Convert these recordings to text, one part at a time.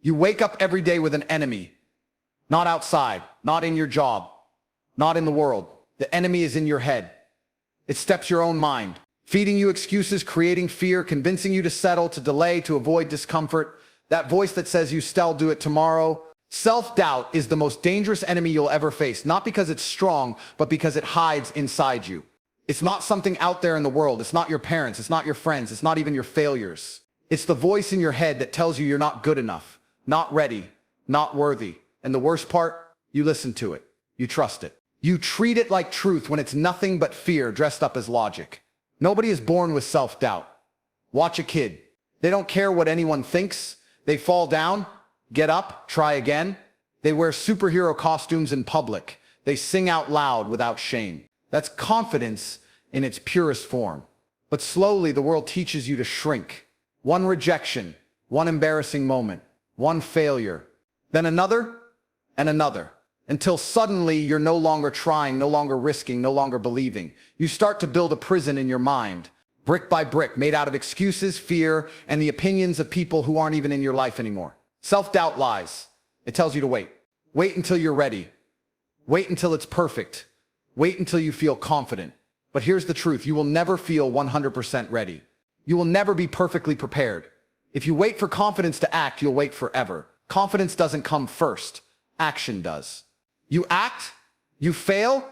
You wake up every day with an enemy. Not outside, not in your job, not in the world. The enemy is in your head. It steps your own mind, feeding you excuses, creating fear, convincing you to settle, to delay, to avoid discomfort. That voice that says you still do it tomorrow. Self-doubt is the most dangerous enemy you'll ever face, not because it's strong, but because it hides inside you. It's not something out there in the world. It's not your parents. It's not your friends. It's not even your failures. It's the voice in your head that tells you you're not good enough, not ready, not worthy. And the worst part, you listen to it. You trust it. You treat it like truth when it's nothing but fear dressed up as logic. Nobody is born with self-doubt. Watch a kid. They don't care what anyone thinks. They fall down, get up, try again. They wear superhero costumes in public. They sing out loud without shame. That's confidence in its purest form. But slowly the world teaches you to shrink. One rejection, one embarrassing moment, one failure, then another and another, until suddenly you're no longer trying, no longer risking, no longer believing. You start to build a prison in your mind, brick by brick, made out of excuses, fear, and the opinions of people who aren't even in your life anymore. Self-doubt lies. It tells you to wait. Wait until you're ready. Wait until it's perfect. Wait until you feel confident. But here's the truth. You will never feel 100% ready. You will never be perfectly prepared. If you wait for confidence to act, you'll wait forever. Confidence doesn't come first. Action does. You act, you fail,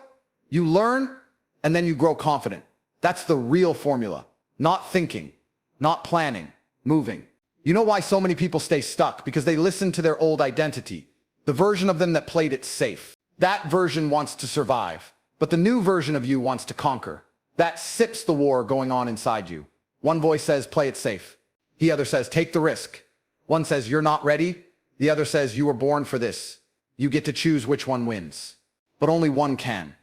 you learn, and then you grow confident. That's the real formula. Not thinking, not planning, moving. You know why so many people stay stuck? Because they listen to their old identity, the version of them that played it safe. That version wants to survive, but the new version of you wants to conquer. That sips the war going on inside you. One voice says, play it safe. The other says, take the risk. One says, you're not ready. The other says, you were born for this. You get to choose which one wins, but only one can.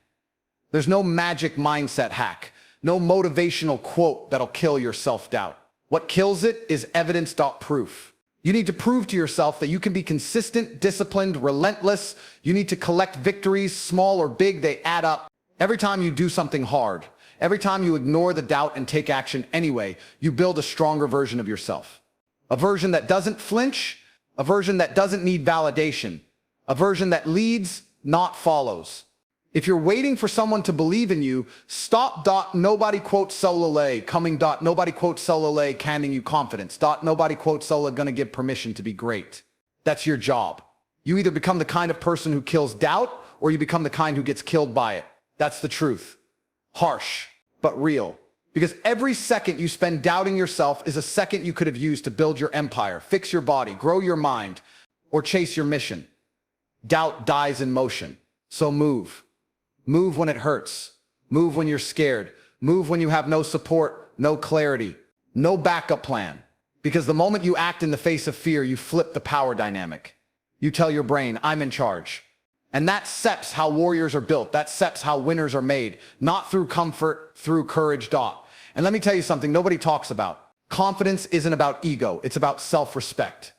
There's no magic mindset hack, no motivational quote that'll kill your self-doubt. What kills it is evidence.proof. You need to prove to yourself that you can be consistent, disciplined, relentless. You need to collect victories, small or big, they add up. Every time you do something hard, every time you ignore the doubt and take action anyway, you build a stronger version of yourself. A version that doesn't flinch, a version that doesn't need validation, a version that leads, not follows. If you're waiting for someone to believe in you, stop. Nobody quotes solole coming. Nobody quotes solole handing you confidence. Nobody quotes sola gonna give permission to be great. That's your job. You either become the kind of person who kills doubt, or you become the kind who gets killed by it. That's the truth. Harsh, but real. Because every second you spend doubting yourself is a second you could have used to build your empire, fix your body, grow your mind, or chase your mission. Doubt dies in motion. So move. Move when it hurts. Move when you're scared. Move when you have no support, no clarity, no backup plan. Because the moment you act in the face of fear, you flip the power dynamic. You tell your brain, I'm in charge. And that sets how warriors are built. That sets how winners are made. Not through comfort, through courage. And let me tell you something nobody talks about. Confidence isn't about ego. It's about self-respect.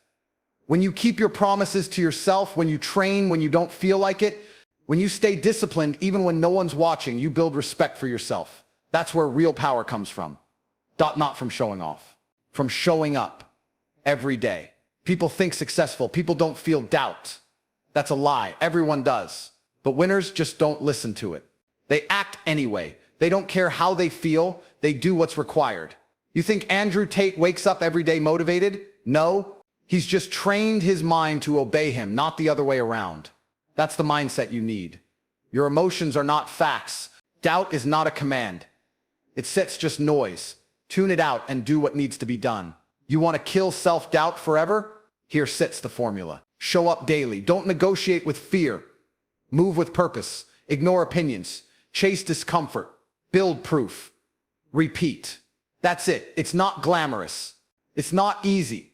When you keep your promises to yourself, when you train, when you don't feel like it, when you stay disciplined, even when no one's watching, you build respect for yourself. That's where real power comes from. Not from showing off, from showing up every day. People think successful. People don't feel doubt. That's a lie. Everyone does. But winners just don't listen to it. They act anyway. They don't care how they feel. They do what's required. You think Andrew Tate wakes up every day motivated? No. He's just trained his mind to obey him, not the other way around. That's the mindset you need. Your emotions are not facts. Doubt is not a command. It's just noise. Tune it out and do what needs to be done. You want to kill self-doubt forever? Here sits the formula. Show up daily. Don't negotiate with fear. Move with purpose. Ignore opinions. Chase discomfort. Build proof. Repeat. That's it. It's not glamorous. It's not easy.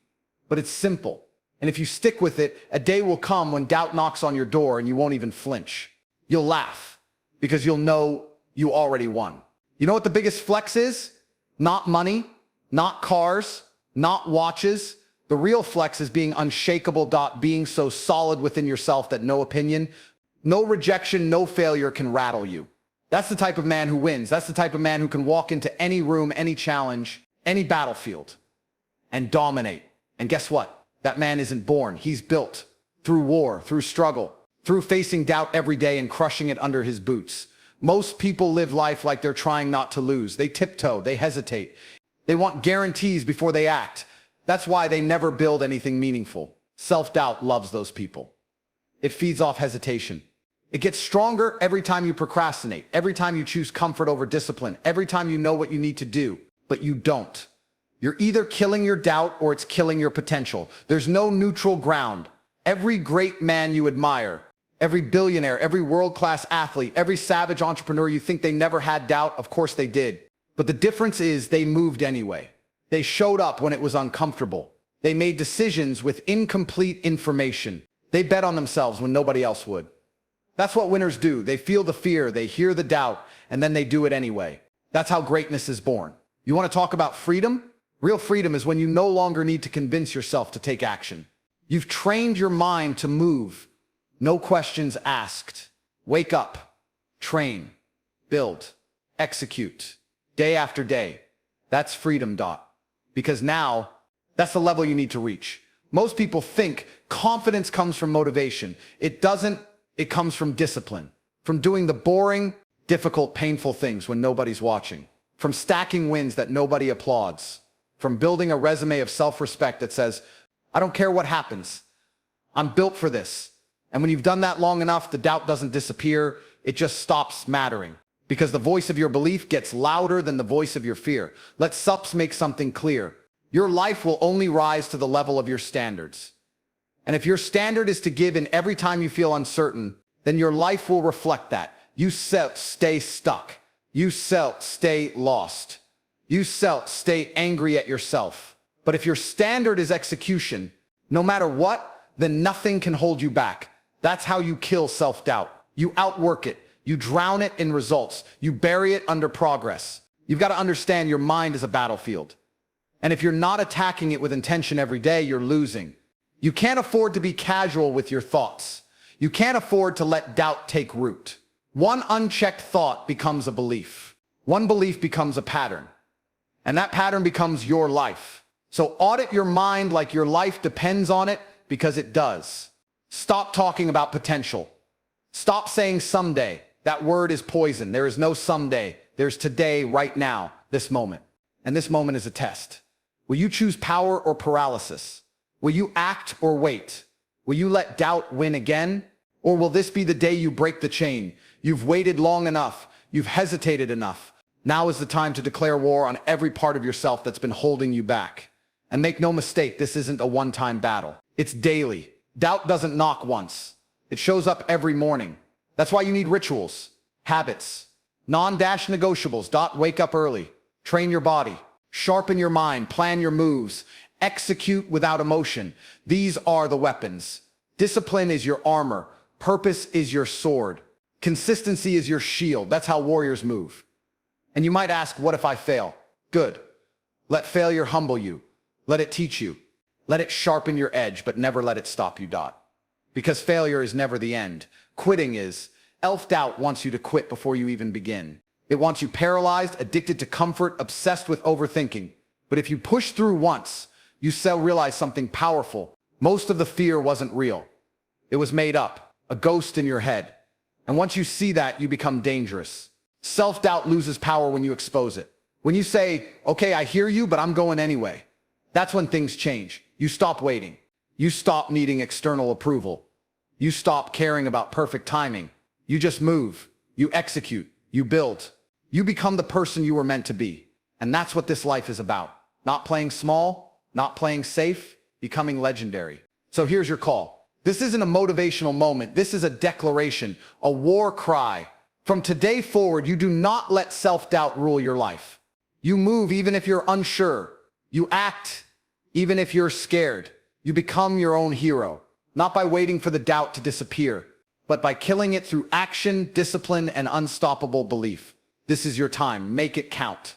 But it's simple. And if you stick with it, a day will come when doubt knocks on your door and you won't even flinch. You'll laugh because you'll know you already won. You know what the biggest flex is? Not money, not cars, not watches. The real flex is being unshakable. Being so solid within yourself that no opinion, no rejection, no failure can rattle you. That's the type of man who wins. That's the type of man who can walk into any room, any challenge, any battlefield and dominate. And guess what? That man isn't born. He's built through war, through struggle, through facing doubt every day and crushing it under his boots. Most people live life like they're trying not to lose. They tiptoe, they hesitate. They want guarantees before they act. That's why they never build anything meaningful. Self-doubt loves those people. It feeds off hesitation. It gets stronger every time you procrastinate, every time you choose comfort over discipline, every time you know what you need to do, but you don't. You're either killing your doubt or it's killing your potential. There's no neutral ground. Every great man you admire, every billionaire, every world-class athlete, every savage entrepreneur you think they never had doubt, of course they did. But the difference is they moved anyway. They showed up when it was uncomfortable. They made decisions with incomplete information. They bet on themselves when nobody else would. That's what winners do. They feel the fear, they hear the doubt, and then they do it anyway. That's how greatness is born. You want to talk about freedom? Real freedom is when you no longer need to convince yourself to take action. You've trained your mind to move. No questions asked. Wake up, train, build, execute, day after day. That's freedom. Because now, that's the level you need to reach. Most people think confidence comes from motivation. It doesn't. It comes from discipline, from doing the boring, difficult, painful things when nobody's watching, from stacking wins that nobody applauds, from building a resume of self-respect that says, I don't care what happens. I'm built for this. And when you've done that long enough, the doubt doesn't disappear. It just stops mattering because the voice of your belief gets louder than the voice of your fear. Let SUPS make something clear. Your life will only rise to the level of your standards. And if your standard is to give in every time you feel uncertain, then your life will reflect that. You stay stuck. You stay lost. You stay angry at yourself. But if your standard is execution, no matter what, then nothing can hold you back. That's how you kill self-doubt. You outwork it. You drown it in results. You bury it under progress. You've got to understand your mind is a battlefield. And if you're not attacking it with intention every day, you're losing. You can't afford to be casual with your thoughts. You can't afford to let doubt take root. One unchecked thought becomes a belief. One belief becomes a pattern. And that pattern becomes your life. So audit your mind like your life depends on it, because it does. Stop talking about potential. Stop saying someday. That word is poison. There is no someday. There's today, right now, this moment. And this moment is a test. Will you choose power or paralysis? Will you act or wait? Will you let doubt win again? Or will this be the day you break the chain? You've waited long enough. You've hesitated enough. Now is the time to declare war on every part of yourself that's been holding you back. And make no mistake, this isn't a one-time battle. It's daily. Doubt doesn't knock once. It shows up every morning. That's why you need rituals, habits, non-negotiables. Wake up early. Train your body. Sharpen your mind. Plan your moves. Execute without emotion. These are the weapons. Discipline is your armor. Purpose is your sword. Consistency is your shield. That's how warriors move. And you might ask, what if I fail? Good. Let failure humble you. Let it teach you. Let it sharpen your edge, but never let it stop you. Because failure is never the end. Quitting is. Self-doubt wants you to quit before you even begin. It wants you paralyzed, addicted to comfort, obsessed with overthinking. But if you push through once, you realize something powerful. Most of the fear wasn't real. It was made up, a ghost in your head. And once you see that, you become dangerous. Self-doubt loses power when you expose it. When you say, okay, I hear you, but I'm going anyway. That's when things change. You stop waiting. You stop needing external approval. You stop caring about perfect timing. You just move. You execute. You build. You become the person you were meant to be. And that's what this life is about. Not playing small, not playing safe, becoming legendary. So here's your call. This isn't a motivational moment. This is a declaration, a war cry. From today forward, you do not let self-doubt rule your life. You move even if you're unsure. You act even if you're scared. You become your own hero, not by waiting for the doubt to disappear, but by killing it through action, discipline, and unstoppable belief. This is your time. Make it count.